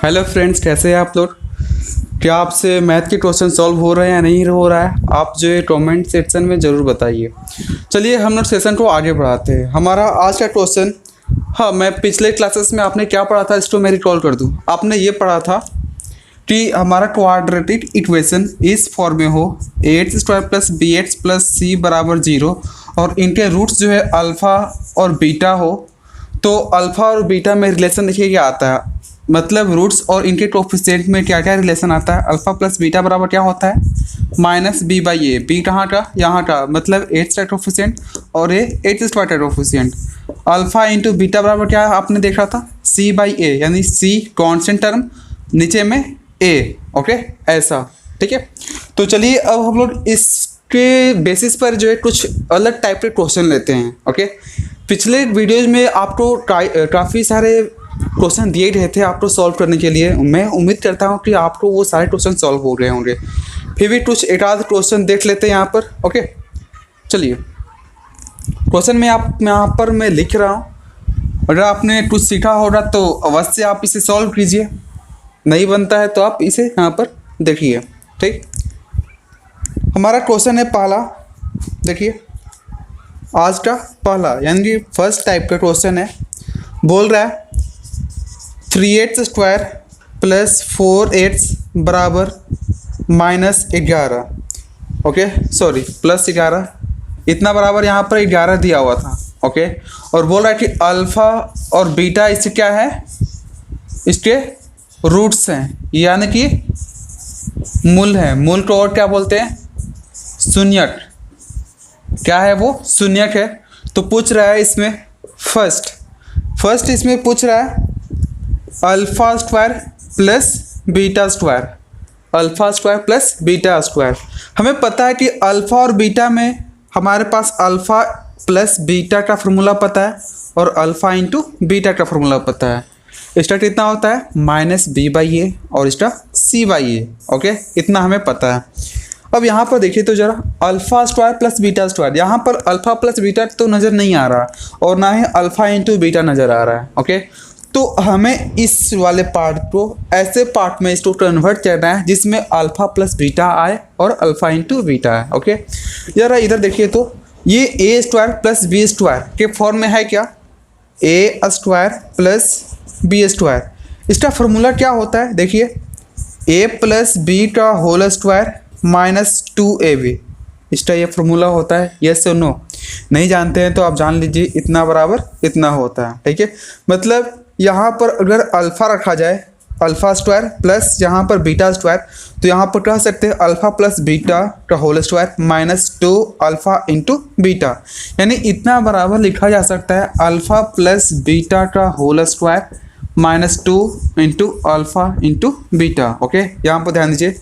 Hello friends, कैसे हैं आप लोग। क्या आपसे मैथ के क्वेश्चन सॉल्व हो रहे हैं या नहीं हो रहा है, आप जो है कमेंट सेक्शन में ज़रूर बताइए। चलिए हम लोग सेशन को आगे बढ़ाते हैं। हमारा आज का क्वेश्चन, हाँ मैं पिछले क्लासेस में आपने क्या पढ़ा था इसको मैं रिकॉल कर दूँ। आपने ये पढ़ा था कि हमारा क्वाड्रेटिक इक्वेशन इस फॉर्म में हो ax² + bx + c = 0 और इनके रूट्स जो है अल्फ़ा और बीटा हो, तो अल्फ़ा और बीटा में रिलेशन देखिए क्या आता है, मतलब रूट्स और इनके कोफिशिएंट में क्या क्या रिलेशन आता है। अल्फ़ा + बीटा बराबर क्या होता है -b/a। बी कहाँ का, यहाँ का, मतलब h का कोफिशिएंट और a h² का कोफिशिएंट। अल्फ़ा इंटू बीटा बराबर क्या आपने देखा था c/a, यानी c कांस्टेंट टर्म नीचे में a। ओके, ऐसा ठीक है। तो चलिए अब हम लोग इसके बेसिस पर जो है कुछ अलग टाइप के क्वेश्चन लेते हैं। ओके, पिछले वीडियोज में आपको काफ़ी सारे क्वेश्चन दिए गए थे आपको सॉल्व करने के लिए। मैं उम्मीद करता हूँ कि आपको वो सारे क्वेश्चन सॉल्व हो गए होंगे। फिर भी कुछ एक आध क्वेश्चन देख लेते हैं यहाँ पर। ओके, चलिए क्वेश्चन में यहाँ पर मैं लिख रहा हूँ। अगर आपने कुछ सीखा होगा तो अवश्य आप इसे सॉल्व कीजिए, नहीं बनता है तो आप इसे यहाँ पर देखिए। ठीक, हमारा क्वेश्चन है पहला, देखिए आज का पहला यानी कि फर्स्ट टाइप का क्वेश्चन है। बोल रहा है 3x² + 4x = -11। ओके सॉरी +11, इतना बराबर यहाँ पर 11 दिया हुआ था। ओके, और बोल रहा है कि अल्फ़ा और बीटा इससे क्या है, इसके रूट्स हैं, यानी कि मूल है। मूल को और क्या बोलते हैं, शून्यक। क्या है वो, शून्यक है। तो पूछ रहा है इसमें फर्स्ट इसमें पूछ रहा है α² + β²। α² + β²। हमें पता है कि अल्फ़ा और बीटा में हमारे पास अल्फ़ा + बीटा का फार्मूला पता है और अल्फ़ा इंटू बीटा का फार्मूला पता है। इसका कितना होता है -b/a और इसका c/a। ओके, इतना हमें पता है। अब यहाँ पर देखिए तो जरा α² + β², यहाँ पर अल्फ़ा + बीटा तो नज़र नहीं आ रहा और ना ही अल्फ़ा इंटू बीटा नज़र आ रहा है। ओके, तो हमें इस वाले पार्ट को ऐसे पार्ट में इसको कन्वर्ट करना है जिसमें अल्फ़ा + बीटा आए और अल्फ़ा इंटू बीटा आए। ओके, जरा इधर देखिए तो ये a² + b² के फॉर्म में है क्या, a² + b²। इसका फार्मूला क्या होता है, देखिए a + b² -2ab। इसका ये फार्मूला होता है। यस और नो, नहीं जानते हैं तो आप जान लीजिए, इतना बराबर इतना होता है। ठीक है, मतलब यहाँ पर अगर अल्फ़ा रखा जाए α² प्लस यहाँ पर β², तो यहाँ पर कह सकते हैं अल्फ़ा + बीटा का whole square -2 alpha into beta, यानी इतना बराबर लिखा जा सकता है अल्फ़ा + बीटा का whole square -2 into alpha into beta. Okay, यहाँ पर ध्यान दीजिए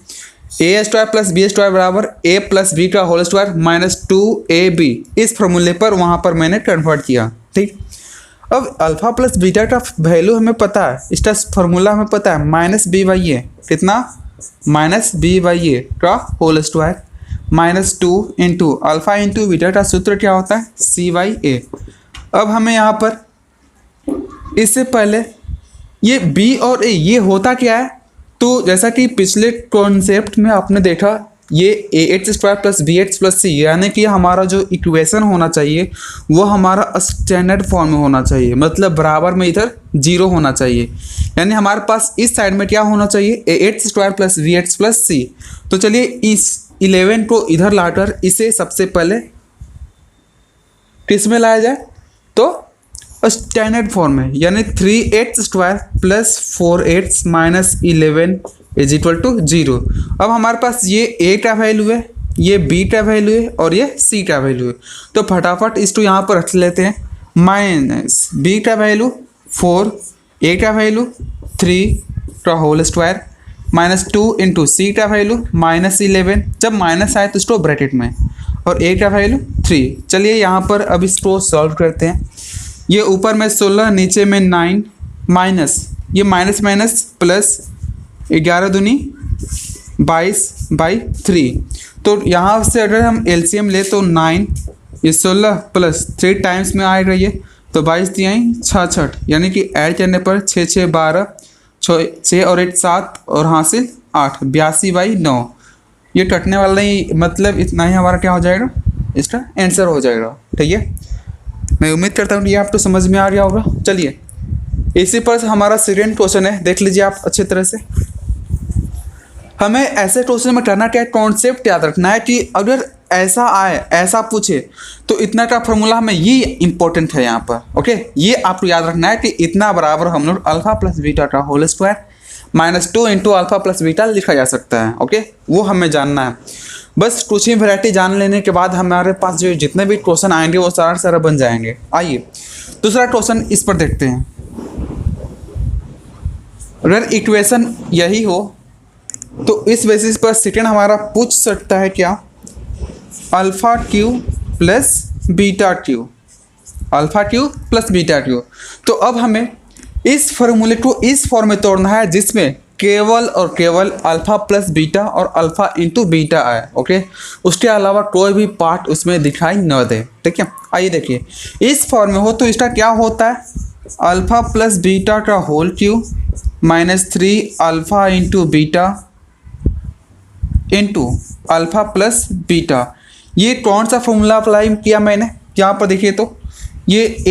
a² + b² बराबर a + b का होल स्क्वायर -2ab। इस फॉर्मूले पर वहाँ पर मैंने कन्वर्ट किया। ठीक, अब अल्फ़ा + बीटा का वैल्यू हमें पता है, इसका फार्मूला हमें पता है -b/a। कितना, -b/a का whole square -2 into alpha into beta का सूत्र क्या होता है c/a। अब हमें यहाँ पर इससे पहले ये b और a ये होता क्या है, तो जैसा कि पिछले कॉन्सेप्ट में आपने देखा ये ax² + bx + c, यानी कि हमारा जो इक्वेशन होना चाहिए वो हमारा स्टैंडर्ड फॉर्म में होना चाहिए, मतलब बराबर में इधर 0 होना चाहिए। यानी हमारे पास इस साइड में क्या होना चाहिए, ax² + bx + c। तो चलिए इस 11 को इधर लाकर इसे सबसे पहले किस में लाया जाए, तो स्टैंडर्ड फॉर्म में, यानी 3x² + 4x - 11 = 0। अब हमारे पास ये a का वैल्यू है, ये b का वैल्यू है और ये c का वैल्यू है। तो फटाफट इसको यहाँ पर रख लेते हैं। -b का वैल्यू 4, a का वैल्यू 3 का होल स्क्वायर -2 इंटू c का वैल्यू -11, जब माइनस आए तो इसको ब्रैकेट में, और a का वैल्यू 3। चलिए यहाँ पर अब इसको सॉल्व करते हैं। ये ऊपर में 16, नीचे में 9, माइनस ये माइनस प्लस 11 दूनी 22/3। तो यहाँ से अगर हम एलसीएम ले तो 9, ये 16 प्लस 3 टाइम्स में आएगा ये, तो 22 3 6 6, यानी कि ऐड करने पर 6 6 12 6 और 8 7 और हासिल 8, 82/9। ये कटने वाला नहीं, मतलब इतना ही हमारा क्या हो जाएगा, इसका आंसर हो जाएगा। ठीक है, मैं उम्मीद करता हूँ ये आपको समझ में आ गया होगा। चलिए इसी पर हमारा सेकेंड क्वेश्चन है, देख लीजिए आप अच्छी तरह से। हमें ऐसे क्वेश्चन में करना क्या है, कॉन्सेप्ट याद रखना है कि अगर ऐसा आए, ऐसा पूछे तो इतना का फॉर्मूला हमें ये इंपॉर्टेंट है यहाँ पर। ओके, ये आपको याद रखना है कि इतना बराबर हम लोग अल्फा प्लस बीटा का whole square -2 into alpha plus beta लिखा जा सकता है। ओके, वो हमें जानना है। बस कुछ ही वैरायटी जान लेने के बाद हमारे पास जो जितने भी क्वेश्चन आएंगे वो सारा बन जाएंगे। आइए दूसरा क्वेश्चन इस पर देखते हैं। अगर इक्वेशन यही हो तो इस बेसिस पर सेकेंड हमारा पूछ सकता है क्या, alpha Q plus beta Q, alpha Q plus beta Q. तो अब हमें इस फॉर्मूले को इस फॉर्म में तोड़ना है जिसमें केवल और केवल अल्फा प्लस बीटा और अल्फा इंटू बीटा आए। ओके, उसके अलावा कोई भी पार्ट उसमें दिखाई न दे। ठीक है, आइए देखिए, इस फॉर्म में हो तो इसका क्या होता है, अल्फा प्लस बीटा का whole cube -3 alpha into beta into alpha plus beta. ये कौन सा फॉर्मूला अप्लाई किया मैंने, यहाँ पर देखिए तो ये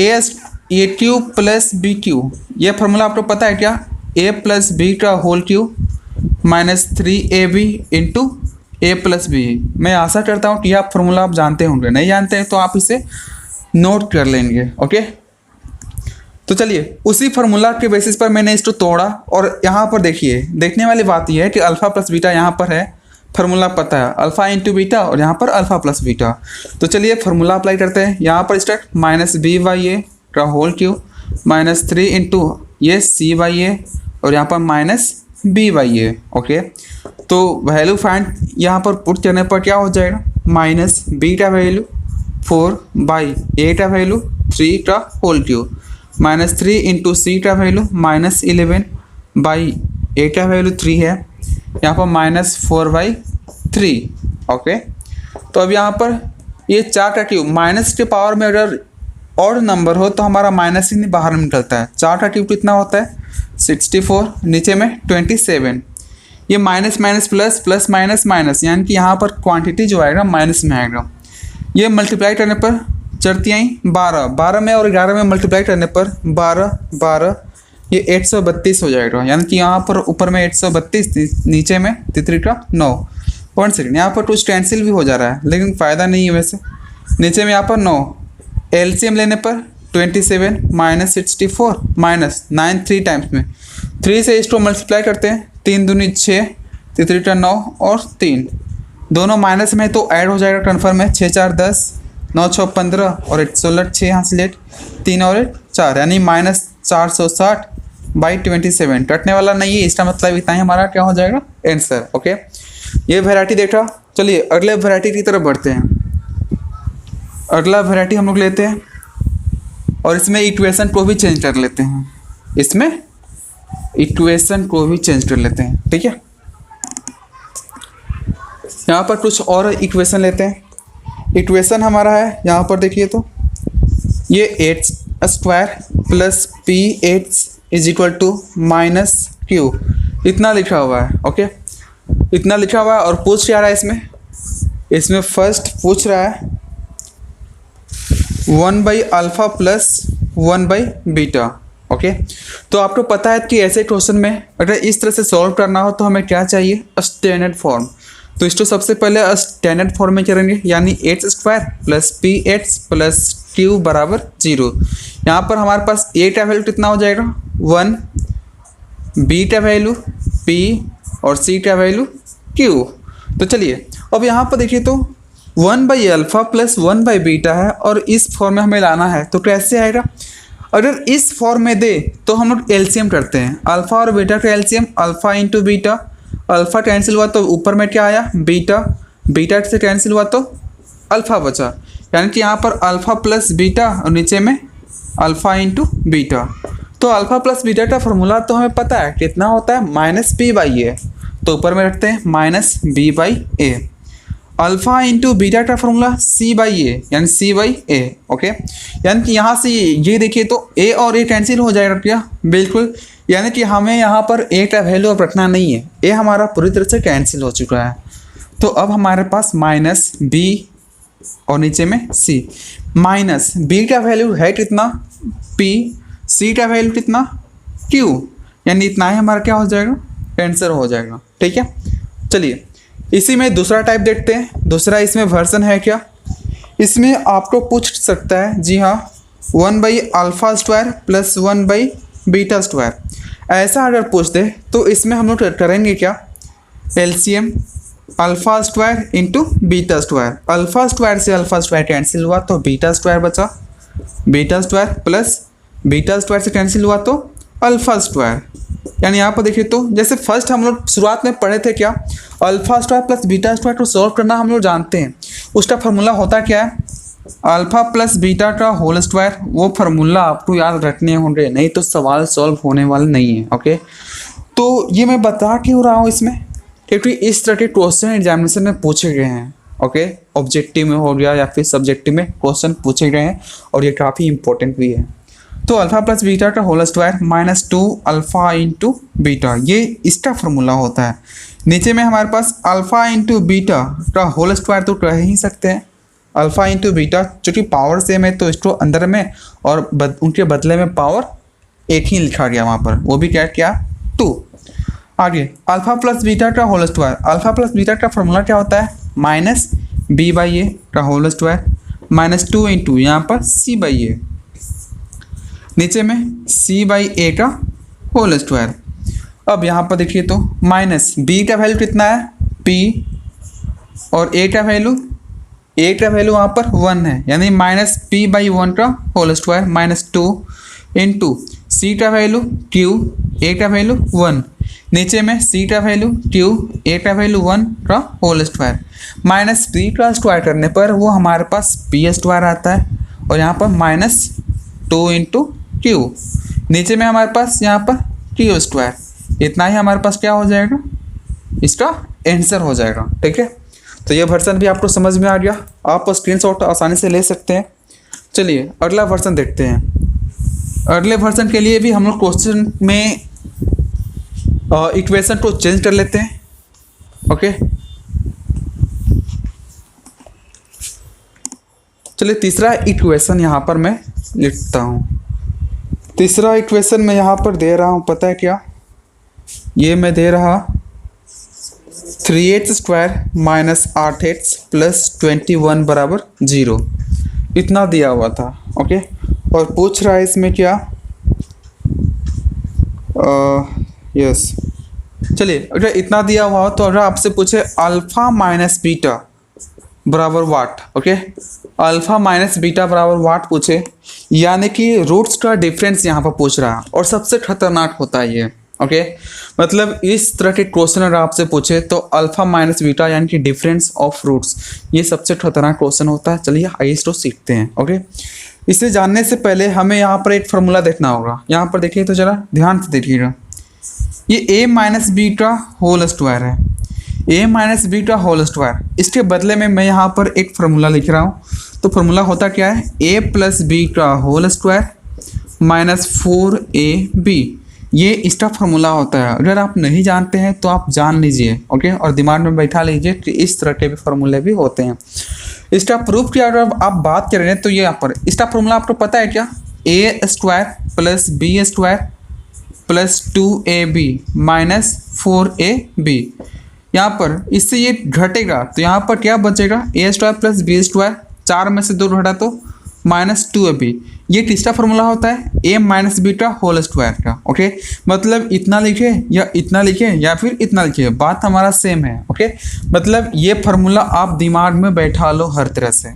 ए क्यू प्लस बी क्यू, ये फार्मूला आपको पता है क्या, ए प्लस बी का होल क्यू -3ab इंटू ए प्लस बी। मैं आशा करता हूँ कि आप फार्मूला आप जानते होंगे, नहीं जानते हैं तो आप इसे नोट कर लेंगे। ओके, तो चलिए उसी फार्मूला के बेसिस पर मैंने इसको तोड़ा और यहाँ पर देखिए, देखने वाली बात यह है कि अल्फा प्लस बीटा यहाँ पर है, फार्मूला पता है अल्फा इंटू बीटा और यहाँ पर अल्फा प्लस बीटा। तो चलिए फार्मूला अप्लाई करते हैं। यहाँ पर स्टार्ट -b/a का होल क्यू -3 इंटू ये c/a और यहाँ पर -b/a। ओके, तो वैल्यू फाइंड यहाँ पर पुट करने पर क्या हो जाएगा, -b का वैल्यू 4/a का वैल्यू 3 का होल क्यू -3 इंटू c का वैल्यू -11/a का वैल्यू 3 है, यहाँ पर -4/3। ओके, तो अब यहाँ पर ये 4 का क्यूब, माइनस के पावर में अगर और नंबर हो तो हमारा माइनस ही बाहर निकलता है। 4 का क्यूब कितना होता है 64, नीचे में 27। ये minus minus plus plus minus minus, यानी कि यहाँ पर क्वांटिटी जो आएगा माइनस में आएगा। ये मल्टीप्लाई करने पर चढ़ती आई 12 में और 11 में मल्टीप्लाई करने पर 12 ये 832 हो जाएगा, यानी कि यहाँ पर ऊपर में 832, नीचे में 3 का 9। 1 सेकेंड, यहाँ पर कुछ कैंसिल भी हो जा रहा है लेकिन फ़ायदा नहीं है वैसे। नीचे में यहाँ पर 9, एलसीएम लेने पर 27 -64 -9 3 टाइम्स में 3 से इसको मल्टीप्लाई करते हैं, 3 दूनी 6, 3 का 9 और 3 दोनों माइनस में तो ऐड हो जाएगा कन्फर्म है। 6 4 10, 9 6 15 और 8 16, 6 यहाँ से लेट 3 और 8 4, यानी -460/27। कटने वाला नहीं है, इसका मतलब इतना ही हमारा क्या हो जाएगा आंसर। ओके, ये वैरायटी देखा। चलिए अगले वैरायटी की तरफ बढ़ते हैं। अगला वैरायटी हम लोग लेते हैं और इसमें इक्वेशन को भी चेंज कर लेते हैं, इसमें इक्वेशन को भी चेंज कर लेते हैं। ठीक है, यहाँ पर कुछ और इक्वेशन लेते हैं। इक्वेशन हमारा है यहाँ पर देखिए तो ये 8² + p8 = -q, इतना लिखा हुआ है। ओके, इतना लिखा हुआ है और पूछ क्या रहा है इसमें फर्स्ट पूछ रहा है 1/α + 1/β। ओके, तो आपको पता है कि ऐसे क्वेश्चन में अगर इस तरह से सॉल्व करना हो तो हमें क्या चाहिए, स्टैंडर्ड फॉर्म। तो इसको सबसे पहले स्टैंडर्ड फॉर्म में करेंगे, यानी 8² + p8 + q = 0। यहाँ पर हमारे पास a का वैल्यू कितना हो जाएगा 1, b का वैल्यू p और c का वैल्यू q। तो चलिए अब यहाँ पर देखिए तो 1/α + 1/β है और इस फॉर्म में हमें लाना है, तो कैसे आएगा। अगर इस फॉर्म में दे तो हम लोग एलसीएम करते हैं, अल्फा और बीटा का LCM alpha into beta, alpha cancel हुआ तो ऊपर में क्या आया बीटा, बीटा से कैंसिल हुआ तो अल्फा बचा, यानी कि यहाँ पर अल्फा प्लस बीटा और नीचे में अल्फा इंटू बीटा। तो अल्फा प्लस बीटा का फॉर्मूला तो हमें पता है कितना होता है -b/a, तो ऊपर में रखते हैं -b/a। अल्फा इंटू बीटा का फॉर्मूला सी बाई ए, यानी सी बाई ए। ओके, यानी कि यहाँ से ये देखिए तो ए और ए कैंसिल हो जाएगा क्या, बिल्कुल। यानी कि हमें यहाँ पर ए का वैल्यू अब रखना नहीं है, ए हमारा पूरी तरह से कैंसिल हो चुका है। तो अब हमारे पास माइनस बी और नीचे में सी। माइनस बी का वैल्यू है कितना पी, सी का वैल्यू कितना क्यू, यानी इतना ही हमारा क्या हो जाएगा, आंसर हो जाएगा। ठीक है, चलिए इसी में दूसरा टाइप देखते हैं। दूसरा इसमें वर्जन है क्या, इसमें आपको पूछ सकता है, जी हाँ, 1/α² प्लस 1/β²। ऐसा अगर पूछ दे तो इसमें हम लोग करेंगे क्या, एलसीएम α² इंटू β²। α² से α² कैंसिल हुआ तो β² बचा, β² प्लस β² से कैंसिल हुआ तो α²। यानी यहाँ पर देखिए तो जैसे फर्स्ट हम लोग शुरुआत में पढ़े थे क्या, α² प्लस β² को सॉल्व करना हम लोग जानते हैं। उसका फार्मूला होता क्या है, अल्फा प्लस बीटा का होल स्क्वायर। वो फार्मूला आपको याद रखने होंगे, नहीं तो सवाल सॉल्व होने वाले नहीं है। ओके, तो ये मैं बता क्यों रहा हूँ इसमें, क्योंकि इस तरह के क्वेश्चन एग्जामिनेशन में पूछे गए हैं। ओके, ऑब्जेक्टिव में हो गया या फिर सब्जेक्टिव में क्वेश्चन पूछे गए हैं और ये काफ़ी इंपॉर्टेंट भी है। तो अल्फा प्लस बीटा का whole square minus 2 alpha into beta, ये इसका फार्मूला होता है। नीचे में हमारे पास अल्फा इंटू बीटा का होल स्क्वायर तो कह ही सकते हैं, अल्फा इंटू बीटा, चूँकि पावर सेम है तो इसको अंदर में और उनके बदले में पावर एक ही लिखा गया वहाँ पर, वो भी क्या 2। आगे अल्फा प्लस बीटा का whole square, alpha plus beta का फार्मूला क्या होता है, माइनस बी बाई ए का होल स्क्वायर माइनस 2 इंटू यहाँ पर सी बाई ए, नीचे में सी बाई ए का होल स्क्वायर। अब यहाँ पर देखिए तो माइनस बी का वैल्यू कितना है पी, और ए का वैल्यू वहाँ पर 1 है, यानी माइनस पी बाई 1 का होल स्क्वायर माइनस 2 इंटू सी का वैल्यू क्यू, ए का वैल्यू 1, नीचे में सी का वैल्यू क्यू, ए का वैल्यू 1 का होल स्क्वायर। माइनस पी का स्क्वायर करने पर वो हमारे पास पी स्क्वायर आता है, और यहाँ पर माइनस 2 इंटू क्यू, नीचे में हमारे पास यहाँ पर क्यू स्क्वायर। इतना ही हमारे पास क्या हो जाएगा, इसका आंसर हो जाएगा। ठीक है, तो ये वर्जन भी आपको समझ में आ गया, आप स्क्रीनशॉट आसानी से ले सकते हैं। चलिए अगला वर्जन देखते हैं। अगले वर्जन के लिए भी हम लोग क्वेश्चन में इक्वेशन को चेंज कर लेते हैं। ओके, चलिए तीसरा इक्वेशन यहाँ पर मैं लिखता हूँ। तीसरा इक्वेशन मैं यहाँ पर दे रहा हूँ, पता है क्या, ये मैं दे रहा 3x² माइनस 8x प्लस 21 बराबर 0, इतना दिया हुआ था। ओके, और पूछ रहा है इसमें क्या, यस, चलिए अगर इतना दिया हुआ हो तो अगर आपसे पूछे अल्फा माइनस बीटा बराबर वाट, ओके, अल्फा माइनस बीटा बराबर वाट पूछे, यानी कि रूट्स का डिफरेंस यहाँ पर पूछ रहा है, और सबसे खतरनाक होता है ये। ओके, मतलब इस तरह के क्वेश्चन अगर आपसे पूछे तो अल्फा माइनस बीटा यानी कि डिफरेंस ऑफ रूट्स, ये सबसे खतरनाक क्वेश्चन होता है। चलिए आइए इसको सीखते हैं। ओके, इसे जानने से पहले हमें यहाँ पर एक फार्मूला देखना होगा। यहाँ पर देखिए तो जरा ध्यान से देखिएगा, ये a माइनस बी का होल स्क्वायर है, a माइनस बी का होल स्क्वायर। इसके बदले में मैं यहाँ पर एक फार्मूला लिख रहा हूँ। तो फार्मूला होता क्या है, a प्लस बी का होल स्क्वायर माइनस 4ab, ये इसका फार्मूला होता है। अगर आप नहीं जानते हैं तो आप जान लीजिए। ओके, और दिमाग में बैठा लीजिए कि इस तरह के भी फार्मूले भी होते हैं। इसका प्रूफ की अगर आप बात कर रहे हैं तो ये यहाँ पर इसका फार्मूला आपको पता है क्या, a² plus b² plus 2ab minus 4ab। यहाँ पर इससे ये घटेगा तो यहाँ पर क्या बचेगा, a² प्लस b², 4 में से 2 घटा तो माइनस 2ab। ये किसका फार्मूला होता है, a माइनस बी का होल स्क्वायर का। ओके, मतलब इतना लिखे या इतना लिखे या फिर इतना लिखे, बात हमारा सेम है। ओके, मतलब ये फार्मूला आप दिमाग में बैठा लो हर तरह से,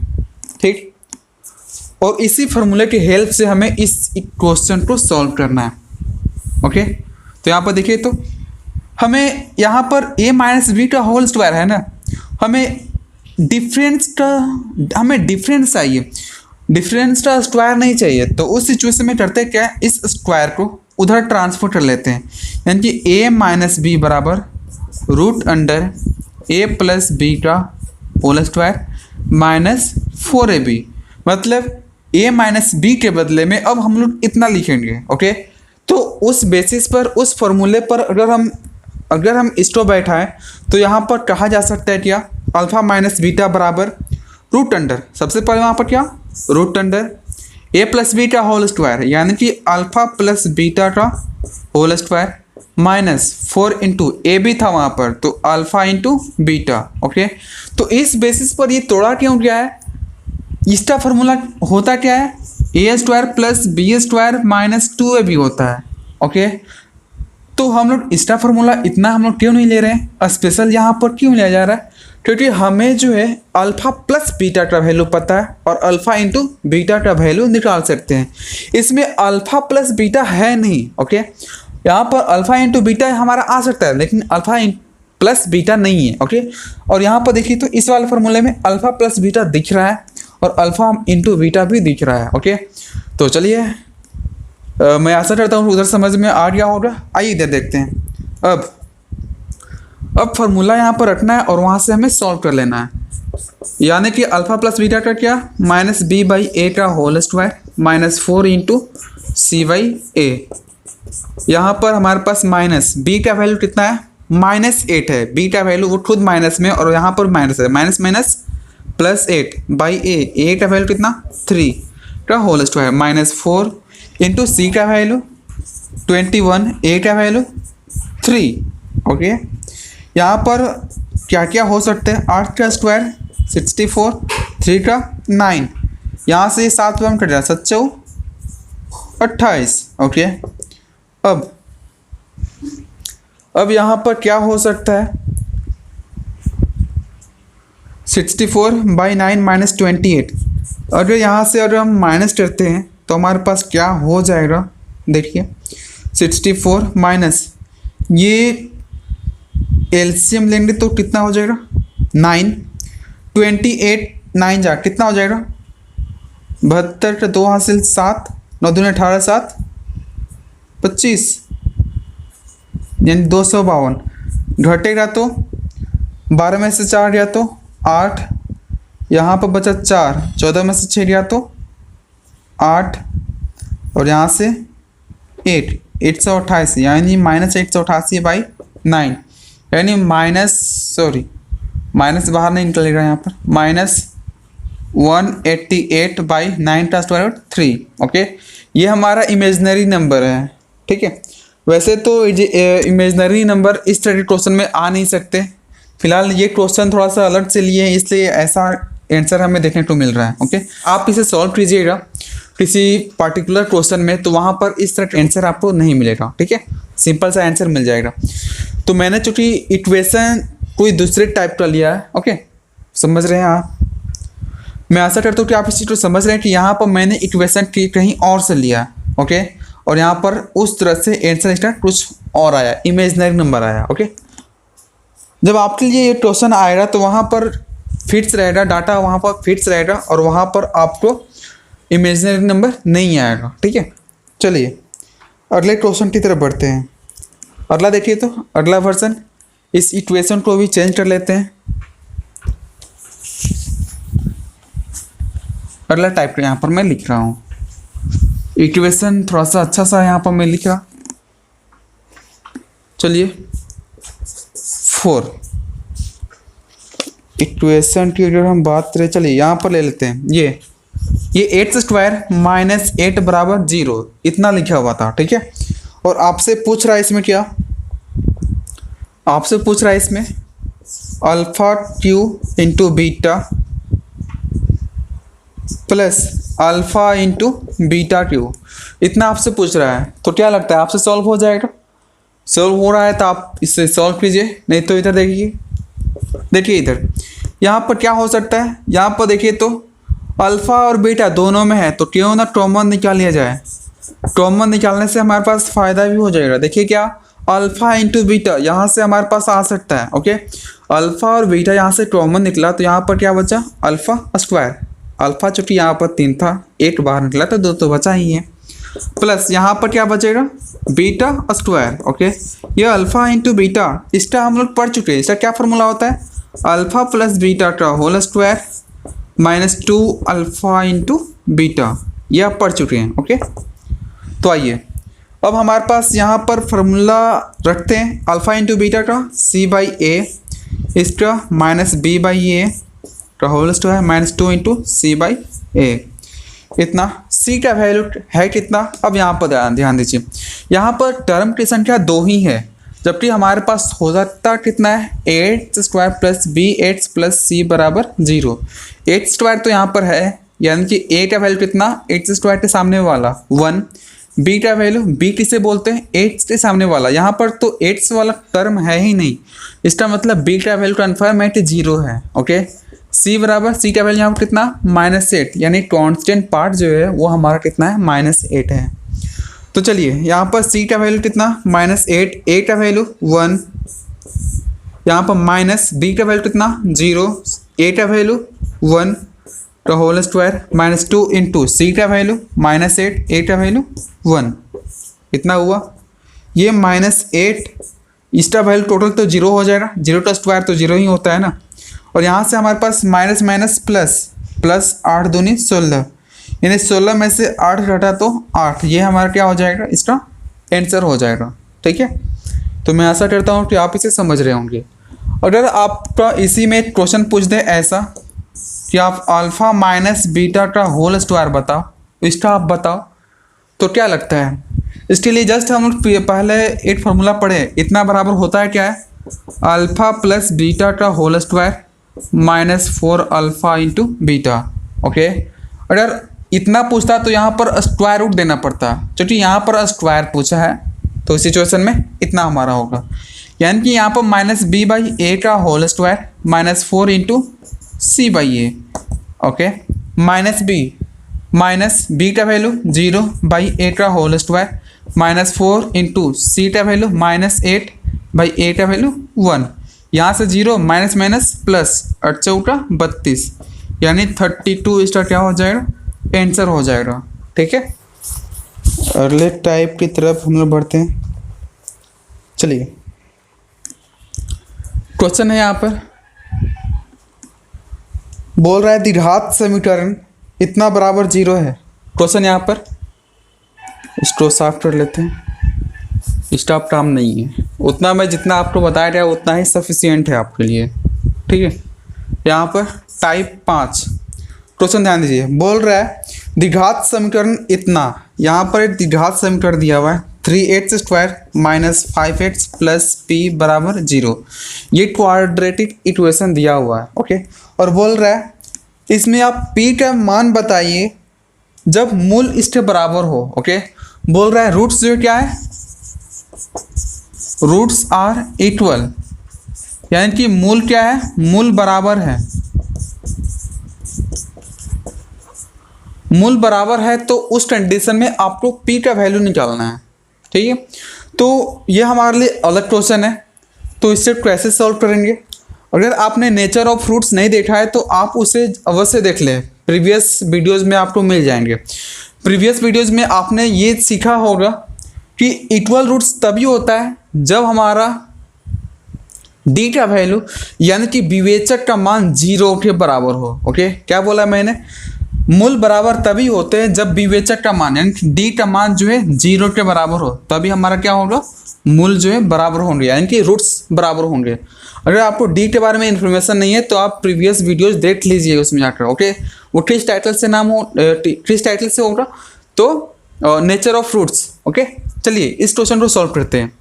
ठीक। और इसी फार्मूले की हेल्प से हमें इस क्वेश्चन को सॉल्व करना है। ओके, तो यहाँ पर देखिए तो हमें यहाँ पर a माइनस बी का होल स्क्वायर है ना, हमें डिफरेंस चाहिए, डिफरेंस का स्क्वायर नहीं चाहिए। तो उस सिचुएशन में करते क्या है, इस स्क्वायर को उधर ट्रांसफर कर लेते हैं, यानी कि a माइनस बी बराबर root under a plus b का होल स्क्वायर माइनस 4ab, मतलब a माइनस बी के बदले में अब हम लोग इतना लिखेंगे। ओके, तो उस बेसिस पर, उस फॉर्मूले पर अगर हम इसको बैठाएं तो यहाँ पर कहा जा सकता है क्या, अल्फा माइनस बीटा बराबर रूट अंडर, सबसे पहले वहाँ पर क्या, रूट अंडर ए प्लस बी का होल स्क्वायर, यानी कि अल्फा प्लस बीटा का होल स्क्वायर माइनस 4 इंटू ए भी था वहाँ पर, तो अल्फा इंटू बीटा। ओके, तो इस बेसिस पर ये तोड़ा क्यों गया है, इसका फॉर्मूला होता क्या है, a square plus b square minus 2ab होता है। ओके, तो हम लोग इसका फॉर्मूला इतना हम लोग क्यों नहीं ले रहे हैं, स्पेशल यहाँ पर क्यों लिया जा रहा है, क्योंकि हमें जो है अल्फा प्लस बीटा का वैल्यू पता है और अल्फा इंटू बीटा का वैल्यू निकाल सकते हैं। इसमें अल्फा प्लस बीटा है नहीं। ओके, यहाँ पर अल्फा इंटू बीटा हमारा आ सकता है, लेकिन अल्फा प्लस बीटा नहीं है। ओके, और यहाँ पर देखिए तो इस वाले फॉर्मूले में अल्फा प्लस बीटा दिख रहा है और अल्फा इंटू बीटा भी दिख रहा है। ओके, तो चलिए मैं आशा करता हूँ उधर समझ में आ गया होगा। आइए इधर देखते हैं। अब फार्मूला यहाँ पर रखना है और वहाँ से हमें सॉल्व कर लेना है, यानी कि अल्फा प्लस बीटा का क्या, माइनस बी बाई ए का whole square minus 4 into c by a. यहाँ पर हमारे पास माइनस बी का वैल्यू कितना है, -8 है, बी का वैल्यू वो खुद माइनस में और यहाँ पर माइनस है, minus minus plus 8 by a का वैल्यू कितना 3 का होल स्क्वायर माइनस 4 इंटू सी का वैल्यू 21, ए का वैल्यू 3। ओके, यहाँ पर क्या क्या हो सकता है, 8 का स्क्वायर 64, 3 का 9, यहाँ से 7 कट जाए 7 चौ 28। ओके, अब यहाँ पर क्या हो सकता है, 64 बाई 9 माइनस 28। अगर यहाँ से अगर हम माइनस करते हैं तो हमारे पास क्या हो जाएगा, देखिए 64 माइनस ये एलसीएम लेंगे तो कितना हो जाएगा 9, 28 9 जा कितना हो जाएगा 72 का 2 हासिल 7, 9 दूनी 18, 7 25 यानी 252। घटेगा तो 12 में से 4 गया तो 8, यहाँ पर बचा 4, 14 में से 6 गया तो 8 और यहाँ से 8, 828 यानी माइनस 888 बाई 9, यानी माइनस बाहर नहीं निकलेगा यहाँ पर, माइनस 188 बाई 9 का स्क्वायर रूट 3। ओके, ये हमारा इमेजनरी नंबर है। ठीक है, वैसे तो इमेजनरी नंबर इस तरह के क्वेश्चन में आ नहीं सकते, फिलहाल ये क्वेश्चन थोड़ा सा अलग से लिए हैं इसलिए ऐसा आंसर हमें देखने को मिल रहा है। ओके, आप इसे सॉल्व कीजिएगा किसी पार्टिकुलर क्वेश्चन में तो वहाँ पर इस तरह का आंसर आपको नहीं मिलेगा। ठीक है, सिंपल सा आंसर मिल जाएगा। तो मैंने चूँकि इक्वेशन कोई दूसरे टाइप का लिया है। ओके, समझ रहे हैं आप, मैं आशा करता हूँ कि आप इस चीज़ को समझ रहे हैं कि यहाँ पर मैंने इक्वेशन कहीं और से लिया। ओके, और यहाँ पर उस तरह से आंसर इसका कुछ और आया, इमेजनरी नंबर आया। ओके, जब आपके लिए ये क्वेश्चन आएगा तो वहाँ पर फिट्स रहेगा, डाटा वहाँ पर फिट्स रहेगा और वहाँ पर आपको इमेजनरी नंबर नहीं आएगा। ठीक है, चलिए अगले क्वेश्चन की तरफ बढ़ते हैं। अगला देखिए, तो अगला वर्जन इस इक्वेशन को भी चेंज कर लेते हैं। अगला टाइप का यहाँ पर मैं लिख रहा हूँ इक्वेशन, थोड़ा सा अच्छा सा यहाँ पर मैं लिख रहा। चलिए 4 इक्वेशन की अगर हम बात करें, चलिए यहाँ पर ले लेते हैं ये 8 स्क्वायर माइनस 8 बराबर 0 इतना लिखा हुआ था। ठीक है, और आपसे पूछ रहा है इसमें क्या, आपसे पूछ रहा है इसमें alpha Q into beta plus alpha into beta Q, इतना आपसे पूछ रहा है। तो क्या लगता है आपसे सॉल्व हो जाएगा? सॉल्व हो रहा है तो आप इससे सॉल्व कीजिए, नहीं तो इधर देखिए इधर यहाँ पर क्या हो सकता है। यहाँ पर देखिए तो अल्फ़ा और बीटा दोनों में है, तो क्यों ना कॉमन निकाल लिया जाए। कॉमन निकालने से हमारे पास फ़ायदा भी हो जाएगा। देखिए क्या, अल्फ़ा इंटू बीटा यहाँ से हमारे पास आ सकता है। ओके, अल्फ़ा और बीटा यहाँ से कॉमन निकला तो यहाँ पर क्या बचा, अल्फ़ा स्क्वायर। अल्फ़ा चूँकि यहाँ पर 3 था, 1 बाहर निकला तो 2 तो बचा ही है, प्लस यहाँ पर क्या बचेगा, बीटा स्क्वायर। ओके, ये अल्फ़ा इंटू बीटा इसका हम लोग पढ़ चुके हैं। इसका क्या फार्मूला होता है, अल्फ़ा प्लस बीटा का whole square minus 2 alpha into beta, ये आप पढ़ चुके हैं। ओके, तो आइए अब हमारे पास यहाँ पर फार्मूला रखते हैं अल्फ़ा इंटू बीटा का c बाई ए, इसका माइनस b बाई ए का whole square minus 2 into c by a, इतना c का वैल्यू है कितना। अब यहाँ पर ध्यान दीजिए, यहाँ पर टर्म की संख्या 2 ही है, जबकि हमारे पास हो जाता कितना है 8 square plus B 8 plus c बराबर 0। 8 स्क्वायर तो यहाँ पर है, यानी कि a का वैल्यू कितना 8 स्क्वायर के सामने वाला 1, b का वैल्यू b किसे बोलते हैं 8 के सामने वाला, यहाँ पर तो 8 वाला टर्म है ही नहीं, इसका मतलब b का वैल्यू कन्फर्म है कि 0 है। ओके, c बराबर c का वैल्यू यहाँ पर कितना -8, यानी कॉन्स्टेंट पार्ट जो है वो हमारा कितना है -8 है। तो चलिए यहाँ पर c का वैल्यू कितना -8, a का वैल्यू 1, यहाँ पर माइनस b का वैल्यू कितना 0, a का वैल्यू 1 का होल स्क्वायर माइनस 2 इंटू सी का वैल्यू -8, a का वैल्यू 1, इतना हुआ। ये -8 इसका वैल्यू टोटल तो 0 हो जाएगा, 0 का स्क्वायर तो 0 ही होता है ना। और यहाँ से हमारे पास माइनस माइनस प्लस, प्लस 8 दूनी 16, यानी 16 में से 8 घटा तो 8, ये हमारा क्या हो जाएगा, इसका आंसर हो जाएगा। ठीक है, तो मैं ऐसा करता हूँ कि आप इसे समझ रहे होंगे। अगर आपका इसी में क्वेश्चन पूछ दे ऐसा कि आप अल्फ़ा माइनस बीटा का होल स्क्वायर बताओ, इसका आप बताओ, तो क्या लगता है। इसके लिए जस्ट हम लोग पहले एक फार्मूला पढ़े, इतना बराबर होता है क्या है अल्फ़ा प्लस बीटा का whole square -4 alpha into beta. Okay, अगर इतना पूछता तो यहाँ पर स्क्वायर रूट देना पड़ता, क्योंकि यहाँ पर स्क्वायर पूछा है, तो इस सिचुएशन में इतना हमारा होगा, यानी कि यहाँ पर -b बाई ए का whole square -4 into c by a. Okay, minus b का वैल्यू 0 बाई ए का होल स्क्वायर -4 इंटू सी का वैल्यू -8 बाई ए का वैल्यू 1, यहाँ से 0 माइनस माइनस प्लस 8×32, यानी 32 इसका क्या हो जाएगा, आंसर हो जाएगा। ठीक है, अगले टाइप की तरफ हम लोग बढ़ते हैं। चलिए, क्वेश्चन है यहाँ पर, बोल रहा है द्विघात समीकरण इतना बराबर 0 है। क्वेश्चन यहाँ पर, इसको साफ कर लेते हैं, स्टॉप काम नहीं है, उतना मैं जितना आपको बताया गया उतना ही सफिशिएंट है आपके लिए। ठीक है, यहाँ पर टाइप 5 क्वेश्चन ध्यान दीजिए, बोल रहा है द्विघात समीकरण इतना, यहाँ पर एक द्विघात समीकरण दिया हुआ है 3x square -5x plus p बराबर 0, ये क्वाड्रेटिक इक्वेशन दिया हुआ है। ओके, और बोल रहा है इसमें आप p का मान बताइए जब मूल इसके बराबर हो। ओके, बोल रहा है रूट्स जो क्या है, रूट्स आर इक्वल, यानी कि मूल क्या है, मूल बराबर है, मूल बराबर है, तो उस कंडीशन में आपको p का वैल्यू निकालना है। ठीक है, तो ये हमारे लिए अलग क्वेश्चन है, तो इससे कैसे सॉल्व करेंगे। अगर आपने नेचर ऑफ फ्रूट्स नहीं देखा है तो आप उसे अवश्य देख लें, प्रीवियस वीडियोस में आपको मिल जाएंगे। प्रीवियस वीडियोस में आपने ये सीखा होगा कि इक्वल रूट्स तभी होता है जब हमारा d का वैल्यू यानी कि विवेचक का मान 0 के बराबर हो। ओके, क्या बोला मैंने, मूल बराबर तभी होते हैं जब विवेचक का मान यानी d का मान जो है 0 के बराबर हो, तभी हमारा क्या होगा, मूल जो है बराबर होंगे, यानी कि रूट्स बराबर होंगे। अगर आपको d के बारे में इन्फॉर्मेशन नहीं है तो आप प्रीवियस वीडियोस देख लीजिए उसमें जाकर। ओके, वो किस टाइटल से नाम हो, किस टाइटल से होगा, तो नेचर ऑफ फ्रूट्स। ओके, चलिए इस क्वेश्चन को सॉल्व करते हैं।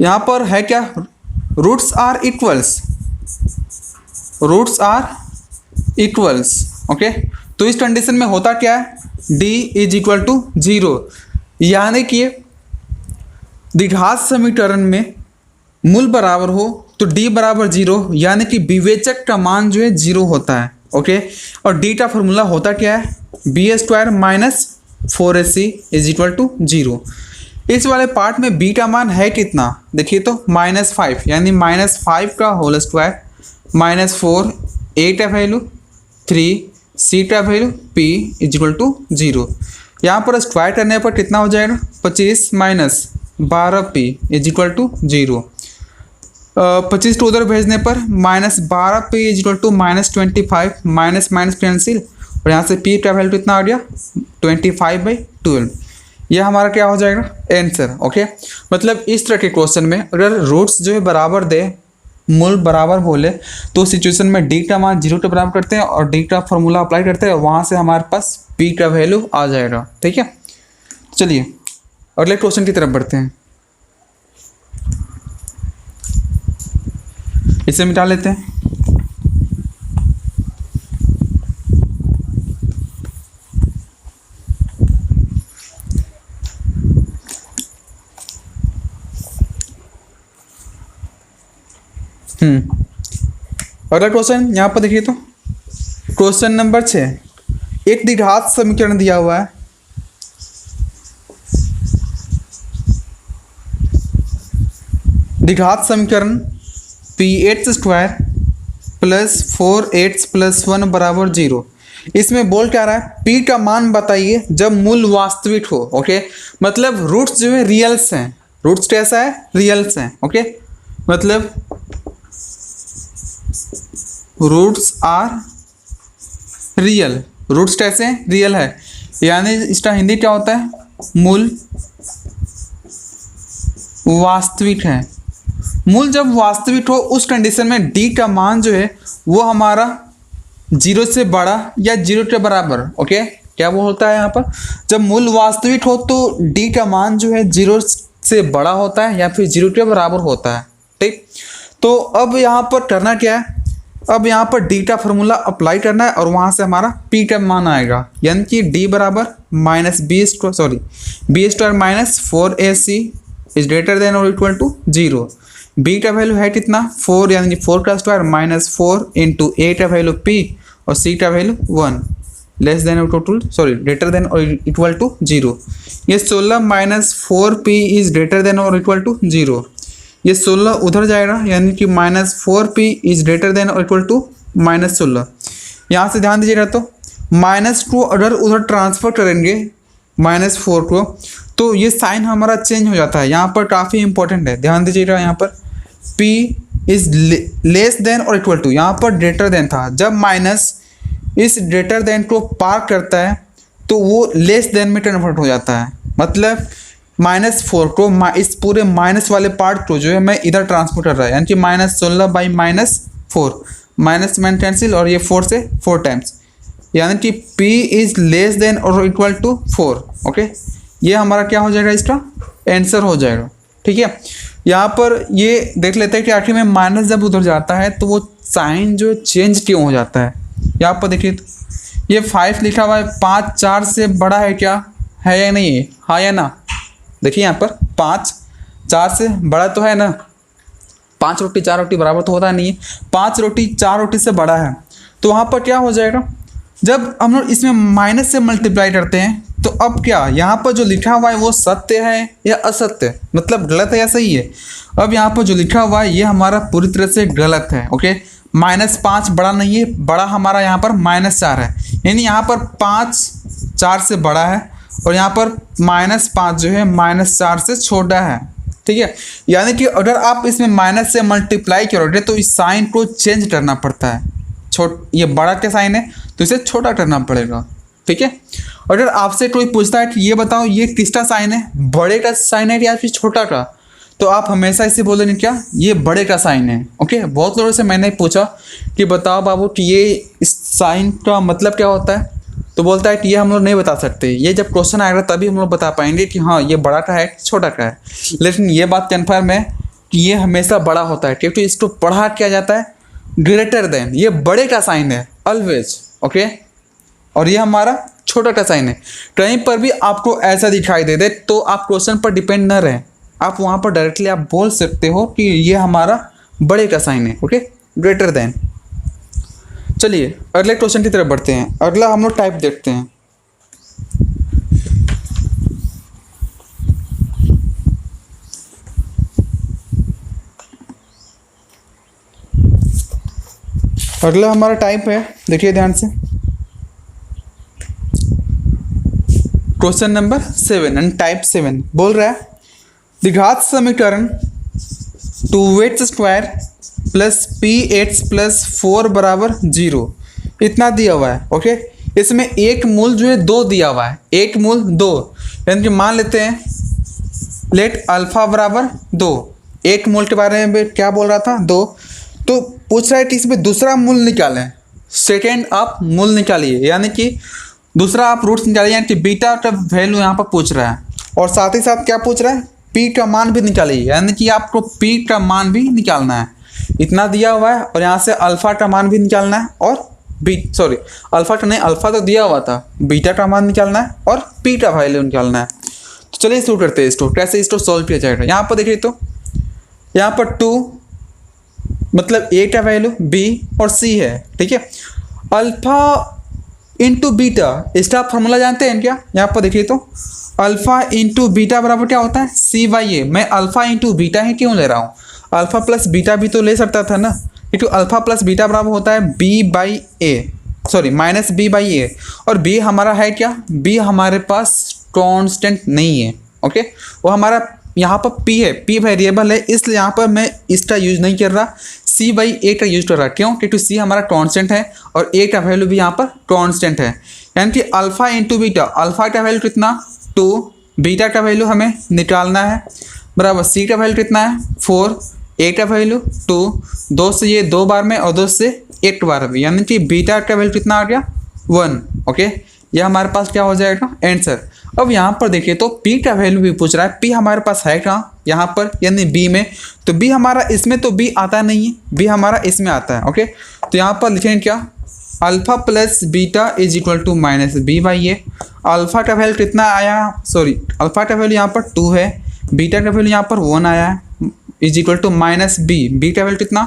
यहाँ पर है क्या, roots are equals, roots are equals. Okay, तो इस कंडीशन में होता क्या है, d = 0, यानी कि द्विघात समीकरण में मूल बराबर हो तो d बराबर 0, यानी कि विवेचक का मान जो है 0 होता है। ओके, और d का फॉर्मूला होता क्या है, b² - 4ac = 0। इस वाले पार्ट में b का मान है कितना, देखिए तो -5, यानी -5 का होल स्क्वायर -4, a का वैल्यू 3, c का वैल्यू p = 0। यहाँ पर स्क्वायर करने पर कितना हो जाएगा, 25 - 12p = 0। 25 टू उधर भेजने पर -12p is equal to -25, minus minus cancel, और यहाँ से p का वैल्यू कितना आ गया 25/12। यह हमारा क्या हो जाएगा आंसर। ओके, मतलब इस तरह के क्वेश्चन में अगर रूट्स जो है बराबर दे, मूल बराबर बोले, तो सिचुएशन में डी का मान 0 के बराबर करते हैं और डी का फॉर्मूला अप्लाई करते हैं, वहाँ से हमारे पास p का वैल्यू आ जाएगा। ठीक है, चलिए अगले क्वेश्चन की तरफ बढ़ते हैं। इसे मिटा लेते हैं। अगला क्वेश्चन यहाँ पर देखिए, तो क्वेश्चन नंबर 6, एक द्विघात समीकरण दिया हुआ है। द्विघात समीकरण px² + 4x + 1 = 0। इसमें बोल क्या रहा है, p का मान बताइए जब मूल वास्तविक हो। ओके, मतलब रूट्स जो है रियल्स हैं। रूट्स कैसा है, रियल्स हैं। ओके, मतलब रूट्स आर रियल, रूट्स कैसे हैं, रियल है। यानी इसका हिंदी क्या होता है, मूल वास्तविक है। मूल जब वास्तविक हो उस कंडीशन में डी का मान जो है वो हमारा 0 से बड़ा या 0 के बराबर। ओके, क्या वो होता है यहाँ पर, जब मूल वास्तविक हो तो डी का मान जो है 0 से बड़ा होता है या फिर 0 के बराबर होता है। ठीक, तो अब यहाँ पर करना क्या है, अब यहाँ पर डी का फॉर्मूला अप्लाई करना है और वहाँ से हमारा पी का मान आएगा, यानी कि डी बराबर -b² इज ग्रेटर देन और इक्वल टू 0। बी का वैल्यू है कितना 4, यानी कि 4 का स्क्वायर -4 इंटू ए का वैल्यू p और c का value 1 less than greater than और इक्वल टू 0। ये 16 -4p इज ग्रेटर देन और इक्वल टू 0। ये 16 उधर जाएगा, यानी कि -4p इज ग्रेटर देन और इक्वल टू -16। यहाँ से ध्यान दीजिएगा, तो -2 अगर उधर ट्रांसफर करेंगे -4 को, तो ये साइन हमारा चेंज हो जाता है। यहाँ पर काफ़ी इंपॉर्टेंट है, ध्यान दीजिएगा। यहाँ पर p इज लेस देन और इक्वल टू, यहाँ पर ग्रेटर देन था, जब माइनस इस ग्रेटर देन को पार करता है तो वो लेस देन में कन्वर्ट हो जाता है। मतलब -4 को इस पूरे माइनस वाले पार्ट को जो है मैं इधर ट्रांसफर कर रहा है, यानी कि -16/-4, माइनस माइनस कैंसिल और ये 4 से 4 टाइम्स, यानी कि p इज लेस देन और इक्वल टू 4। ओके, ये हमारा क्या हो जाएगा, इसका आंसर हो जाएगा। ठीक है, यहाँ पर ये देख लेते हैं कि आखिर में माइनस जब उधर जाता है तो वो साइन जो चेंज क्यों हो जाता है। यहाँ पर देखिए, तो ये 5 लिखा हुआ है, 5 4 से बड़ा है क्या, है या नहीं है, हाँ या ना। देखिए यहाँ पर 5 4 से बड़ा तो है ना, 5 रोटी 4 रोटी बराबर तो होता नहीं है, 5 रोटी 4 रोटी से बड़ा है। तो वहाँ पर क्या हो जाएगा, जब हम लोग इसमें माइनस से मल्टीप्लाई करते हैं तो अब क्या, यहाँ पर जो लिखा हुआ है वो सत्य है या असत्य, मतलब गलत है या सही है। अब यहाँ पर जो लिखा हुआ है ये हमारा पूरी तरह से गलत है। ओके, -5 बड़ा नहीं है, बड़ा हमारा यहाँ पर -4 है, यानी यहाँ पर 5 4 से बड़ा है और यहाँ पर -5 जो है -4 से छोटा है। ठीक है, यानी कि अगर आप इसमें माइनस से मल्टीप्लाई करोगे तो इस साइन को चेंज करना पड़ता है। ये बड़ा का साइन है तो इसे छोटा करना पड़ेगा। ठीक है, अगर आपसे कोई पूछता है कि ये बताओ ये किसका साइन है, बड़े का साइन है या फिर छोटा का, तो आप हमेशा इसे बोलेंगे क्या, ये बड़े का साइन है। ओके, बहुत लोगों से मैंने पूछा कि बताओ बाबू कि ये इस साइन का मतलब क्या होता है, तो बोलता है कि ये हम लोग नहीं बता सकते, ये जब क्वेश्चन आएगा तभी हम लोग बता पाएंगे कि हाँ ये बड़ा का है छोटा का है। लेकिन ये बात कन्फर्म है कि ये हमेशा बड़ा होता है, क्योंकि इसको पढ़ा किया जाता है ग्रेटर देन, ये बड़े का साइन है ऑलवेज। ओके, और ये हमारा छोटा का साइन है। कहीं पर भी आपको ऐसा दिखाई दे दे तो आप क्वेश्चन पर डिपेंड न रहें, आप वहाँ पर डायरेक्टली आप बोल सकते हो कि ये हमारा बड़े का साइन है। Okay, greater than. चलिए अगले क्वेश्चन की तरफ बढ़ते हैं। अगला हम लोग टाइप देखते हैं। अगला हमारा टाइप है, देखिए ध्यान से, क्वेश्चन नंबर 7 एंड टाइप 7 बोल रहा है द्विघात समीकरण 2h square plus ph plus 4 बराबर 0 इतना दिया हुआ है। ओके, इसमें एक मूल जो है 2 दिया हुआ है, एक मूल 2, यानी कि मान लेते हैं लेट अल्फा बराबर 2। एक मूल के बारे में क्या बोल रहा था, 2। तो पूछ रहा है कि इसमें दूसरा मूल निकालें, सेकेंड आप मूल निकालिए, यानी कि दूसरा आप रूट्स निकालिए, यानी कि बीटा का वैल्यू यहाँ पर पूछ रहा है। और साथ ही साथ क्या पूछ रहा है, पी का मान भी निकालिए, यानी कि आपको पी का मान भी निकालना है। इतना दिया हुआ है और यहाँ से अल्फा का मान भी निकालना है, और अल्फा का नहीं, अल्फा तो दिया हुआ था, बीटा का मान निकालना है और पी का वैल्यू निकालना है। तो चलिए शुरू करते हैं इसको, कैसे इसको सॉल्व किया जाएगा। यहाँ पर देखिए, तो यहाँ पर 2 मतलब ए का वैल्यू, बी और सी है, ठीक है। अल्फा इंटू बीटा, इसका आप फॉर्मूला जानते हैं क्या। यहाँ पर देखिए, तो अल्फा इंटू बीटा बराबर क्या होता है, सी बाई ए। मैं अल्फा इंटू बीटा ही क्यों ले रहा हूँ, अल्फा प्लस बीटा भी तो ले सकता था ना, क्योंकि अल्फा प्लस बीटा बराबर होता है b by a, sorry minus b by a. और बी हमारा है क्या, बी हमारे पास कांस्टेंट नहीं है। ओके, वो हमारा यहाँ पर पी है, पी वेरिएबल है, इसलिए यहाँ पर मैं इसका यूज नहीं कर रहा, सी बाई ए का यूज कर रहा। क्यों, क्योंकि सी हमारा कांस्टेंट है और ए का वैल्यू भी यहाँ पर कांस्टेंट है। यानी कि अल्फा इंटू बीटा, अल्फा का वैल्यू कितना 2, बीटा का वैल्यू हमें निकालना है बराबर, सी का वैल्यू कितना है 4, ए का वैल्यू 2, 2 से ये 2 बार में और 2 से 1 बार में, यानी कि बीटा का वैल्यू कितना आ गया 1। ओके, ये हमारे पास क्या हो जाएगा आंसर। अब यहाँ पर देखिए, तो पी का वैल्यू भी पूछ रहा है, पी हमारे पास है कहाँ, यहाँ पर यानी बी में। तो बी हमारा इसमें तो बी आता नहीं है, बी हमारा इसमें आता है। ओके, तो यहाँ पर लिखेंगे क्या, alpha plus beta is equal to minus b by a. Alpha का वैल्यू कितना आया, सॉरी अल्फा का वैल्यू यहाँ पर 2 है, बीटा का वैल्यू यहाँ पर 1 आया है, is equal to minus b, b का वैल्यू कितना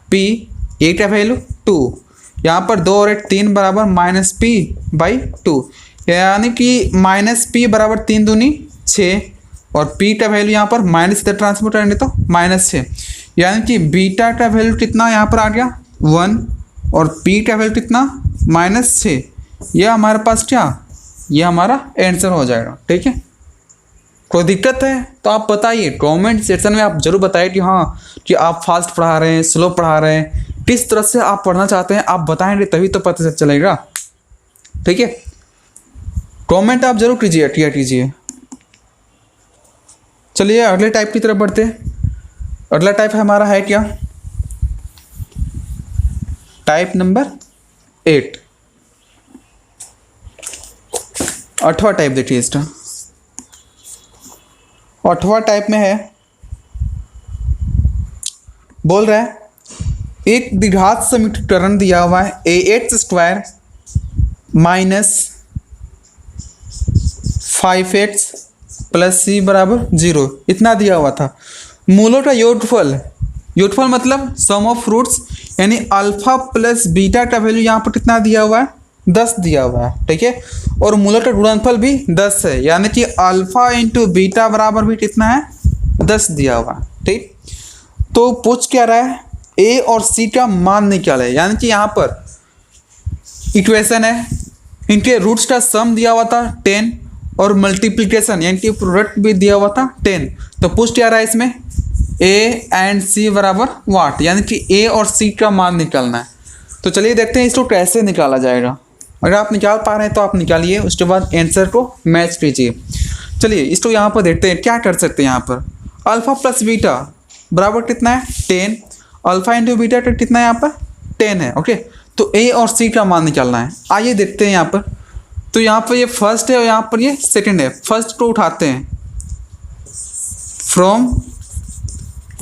पी, ए का वैल्यू 2, यहाँ पर 2 और 1 3 बराबर माइनस पी बाई 2, यानी कि माइनस पी बराबर 3 दूनी 6, और पी का वैल्यू यहाँ पर माइनस इधर ट्रांसफर करेंगे तो -6, यानी कि बीटा का वैल्यू कितना यहाँ पर आ गया 1 और पी का वैल्यू कितना -6। ये हमारे पास क्या, ये हमारा आंसर हो जाएगा। ठीक है, कोई दिक्कत है तो आप बताइए, कमेंट सेक्शन में आप जरूर बताइए कि हाँ, कि आप फास्ट पढ़ा रहे हैं, स्लो पढ़ा रहे हैं, किस तरह से आप पढ़ना चाहते हैं, आप बताएंगे तभी तो पता चलेगा। ठीक है, कमेंट आप जरूर कीजिए, किया कीजिए। चलिए अगले टाइप की तरफ बढ़ते हैं। अगला टाइप हमारा है क्या, टाइप नंबर 8, 8वां टाइप देखिए इसका। 8वां टाइप में है, बोल रहा है एक द्विघात समीकरण दिया हुआ है ax square minus 5x plus c बराबर 0, इतना दिया हुआ था। मूलों का योगफल, योगफल मतलब सम ऑफ रूट्स, यानी अल्फा प्लस बीटा का वैल्यू यहाँ पर कितना दिया हुआ है 10 दिया हुआ है। ठीक है, और मूलों का गुणनफल भी 10 है, यानी कि अल्फा इंटू बीटा बराबर भी कितना है 10 दिया हुआ है। ठीक, तो पूछ क्या रहा है, ए और सी का मान निकाले, यानी कि यहाँ पर इक्वेशन है, इनके रूट्स का सम दिया हुआ था 10 और मल्टीप्लिकेशन यानी कि प्रोडक्ट भी दिया हुआ था 10। तो पूछ क्या रहा है इसमें, ए एंड सी बराबर वाट, यानी कि ए और सी का मान निकालना है। तो चलिए देखते हैं इसको कैसे निकाला जाएगा। अगर आप निकाल पा रहे हैं तो आप निकालिए, उसके बाद आंसर को मैच कीजिए। चलिए इसको यहाँ पर देखते हैं क्या कर सकते हैं। यहाँ पर अल्फा प्लस बीटा बराबर कितना है 10, अल्फा इंटू बीटा कितना है यहाँ पर 10 है। ओके, तो ए और सी का मान निकालना है। आइए देखते हैं यहाँ पर। तो यहाँ पर ये फर्स्ट है और यहाँ पर ये सेकंड है। फर्स्ट को उठाते हैं फ्रॉम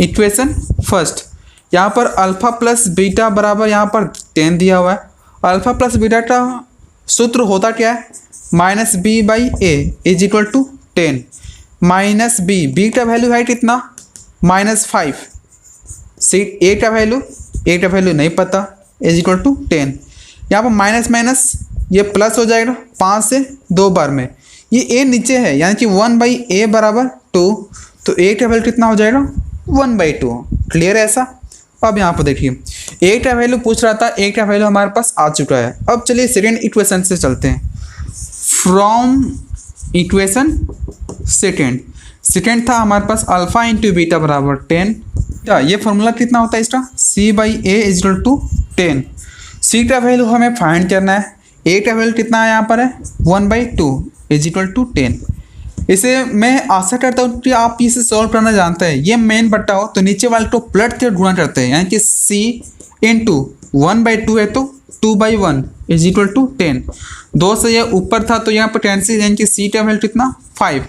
इक्वेशन फर्स्ट। यहाँ पर अल्फा प्लस बीटा बराबर यहाँ पर 10 दिया हुआ है। अल्फा प्लस बीटा का सूत्र होता क्या है, minus b by a is equal to 10 minus b, b का वैल्यू है कितना -5, सी ए का वैल्यू नहीं पता, इज इक्वल टू 10। यहाँ पर माइनस माइनस ये प्लस हो जाएगा 5 से 2 बार में, ये ए नीचे है यानी कि 1/a बराबर 2, तो ए का वैल्यू कितना हो जाएगा 1/2। क्लियर है ऐसा। अब यहाँ पर देखिए ए का वैल्यू पूछ रहा था, ए का वैल्यू हमारे पास आ चुका है। अब चलिए सेकेंड इक्वेशन से चलते हैं। फ्रॉम इक्वेशन सेकेंड था हमारे पास अल्फा इंटू बीटा बराबर 10 क्या ये फॉर्मूला कितना होता है इसका, C/A = 10। C का वैल्यू हमें फाइंड करना है, A का वैल्यू कितना है यहाँ पर है 1/2 = 10। इसे मैं आशा करता हूँ कि आप इसे सॉल्व करना जानते हैं। ये मेन बट्टा हो तो नीचे वाले को प्लट कर गुणा करते हैं, यानी कि C × 1/2 है तो 2/1 = 10। 2 से ये ऊपर था तो यहाँ पर कैंसिल, यानी कि C का वैल्यू कितना 5,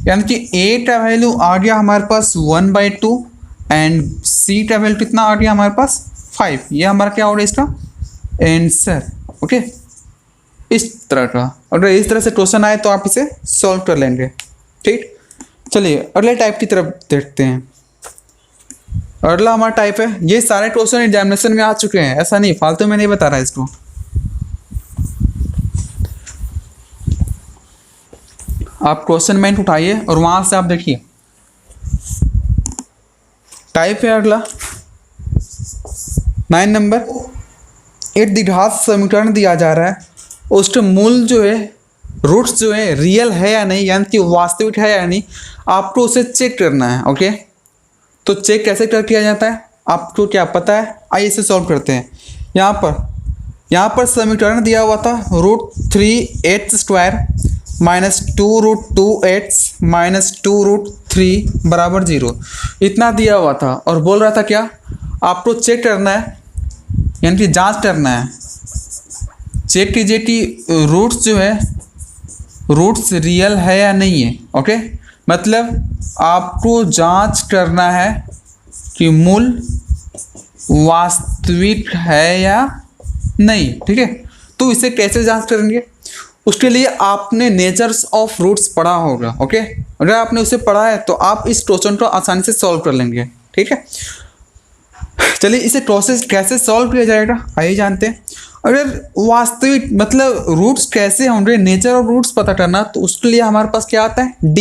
यानी कि A का वैल्यू आ गया हमारे पास 1/2 एंड C का वैल्यू कितना आ गया हमारे पास 5। ये हमारा क्या हो रहा है इसका आंसर। ओके, इस तरह का अगर इस तरह से क्वेश्चन आए तो आप इसे सॉल्व कर लेंगे। ठीक, चलिए अगले टाइप की तरफ देखते हैं। अगला हमारा टाइप है, ये सारे क्वेश्चन एग्जामिनेशन में आ चुके हैं, ऐसा नहीं फालतू में नहीं बता रहा है इसको। आप क्वेश्चन बैंक उठाइए और वहां से आप देखिए। टाइप है अगला 9 नंबर, एक द्विघात समीकरण दिया जा रहा है, उसके मूल जो है रूट्स जो है रियल है या नहीं, यानी कि वास्तविक है या नहीं, आपको उसे चेक करना है। ओके, तो चेक कैसे किया जाता है आपको क्या पता है, आइए इसे सॉल्व करते हैं। यहाँ पर समीकरण दिया हुआ था √3x² - 2√2x - 2√3 = 0, इतना दिया हुआ था और बोल रहा था क्या, आपको चेक करना है, यानी कि जांच करना है। चेक कीजिए कि रूट्स जो है रूट्स रियल है या नहीं है। ओके, मतलब आपको जांच करना है कि मूल वास्तविक है या नहीं। ठीक है, तो इसे कैसे जांच करेंगे, उसके लिए आपने नेचर्स ऑफ रूट्स पढ़ा होगा। ओके, अगर आपने उसे पढ़ा है तो आप इस क्वेश्चन को आसानी से सॉल्व कर लेंगे। ठीक है, चलिए इसे प्रोसेस कैसे सॉल्व किया जाएगा आइए जानते हैं। अगर वास्तविक मतलब रूट्स कैसे होंगे, नेचर ऑफ रूट्स पता करना, तो उसके लिए हमारे पास क्या आता है D,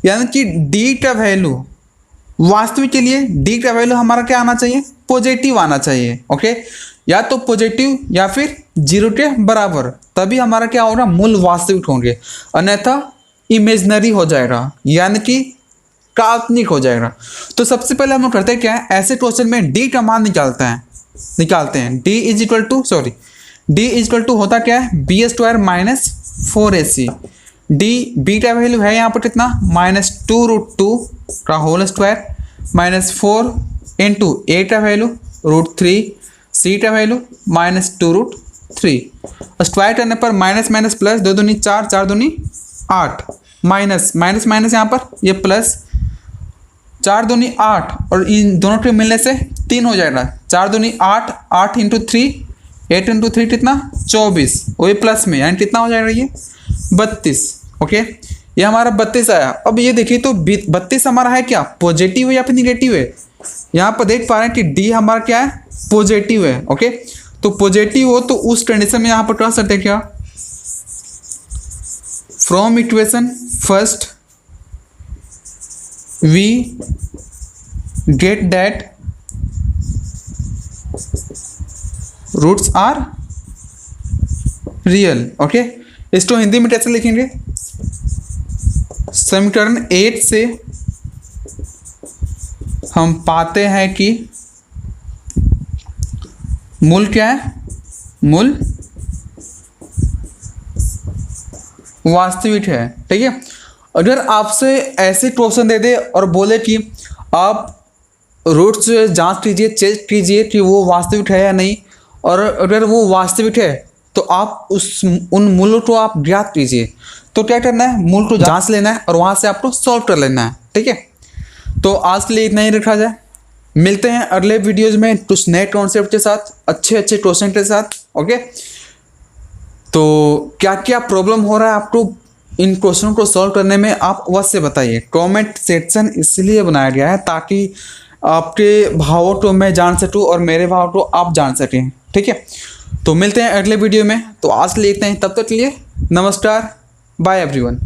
यानी कि D का वैल्यू वास्तविक के लिए D का वैल्यू हमारा क्या आना चाहिए, पॉजिटिव आना चाहिए। ओके, या तो पॉजिटिव या फिर 0 के बराबर, तभी हमारा क्या होगा मूल वास्तविक होंगे, अन्यथा इमेजनरी हो जाएगा, यानी कि काल्पनिक हो जाएगा। तो सबसे पहले हम लोग करते हैं क्या है, ऐसे क्वेश्चन में D का मान निकालते हैं। D = होता क्या है B² - 4AC। B का वैल्यू है यहाँ पर कितना -2√2 का होल स्क्वायर -4 × A का वैल्यू √3, C का वैल्यू -2√3। स्क्वायर करने पर माइनस माइनस प्लस, 2 दूनी 4, 4 दूनी 8, माइनस माइनस माइनस यहाँ पर ये प्लस, 4 दूनी 8 और इन दोनों के मिलने से 3 हो जाएगा। 4 दूनी 8, 8 × 3, 8 × 3 कितना 24, वही प्लस में, यानी कितना हो जाएगा ये 32। ओके, ये हमारा 32 आया। अब ये देखिए तो 32 हमारा है क्या पॉजिटिव है या फिर निगेटिव है, यहाँ पर देख पा रहे हैं कि D हमारा क्या है पॉजिटिव है। ओके, तो पॉजिटिव हो तो उस कंडीशन में यहाँ पर कह सकते हैं क्या, from equation first we get that roots are real। Okay, इसको हिंदी में कैसे लिखेंगे, समीकरण 8 से हम पाते हैं कि मूल क्या है, मूल वास्तविक है। ठीक है, अगर आपसे ऐसे क्वेश्चन दे दे और बोले कि आप रूट्स जांच कीजिए, चेक कीजिए कि वो वास्तविक है या नहीं, और अगर वो वास्तविक है तो आप उन मूलों को आप ज्ञात कीजिए, तो क्या करना है मूल को जांच लेना है और वहाँ से आपको सॉल्व कर लेना है। ठीक है, तो आज के लिए इतना ही रखा जाए, मिलते हैं अगले वीडियोज़ में कुछ नए कॉन्सेप्ट के साथ, अच्छे अच्छे क्वेश्चन के साथ। ओके, तो क्या क्या प्रॉब्लम हो रहा है आपको इन क्वेश्चन को सॉल्व करने में, आप अवश्य बताइए। कमेंट सेक्शन इसलिए बनाया गया है ताकि आपके भावों को मैं जान सकूं और मेरे भाव को आप जान सकें। ठीक है, तो मिलते हैं अगले वीडियो में, तो आज के लिए इतना ही, तब तक के लिए नमस्कार, बाय एवरीवन।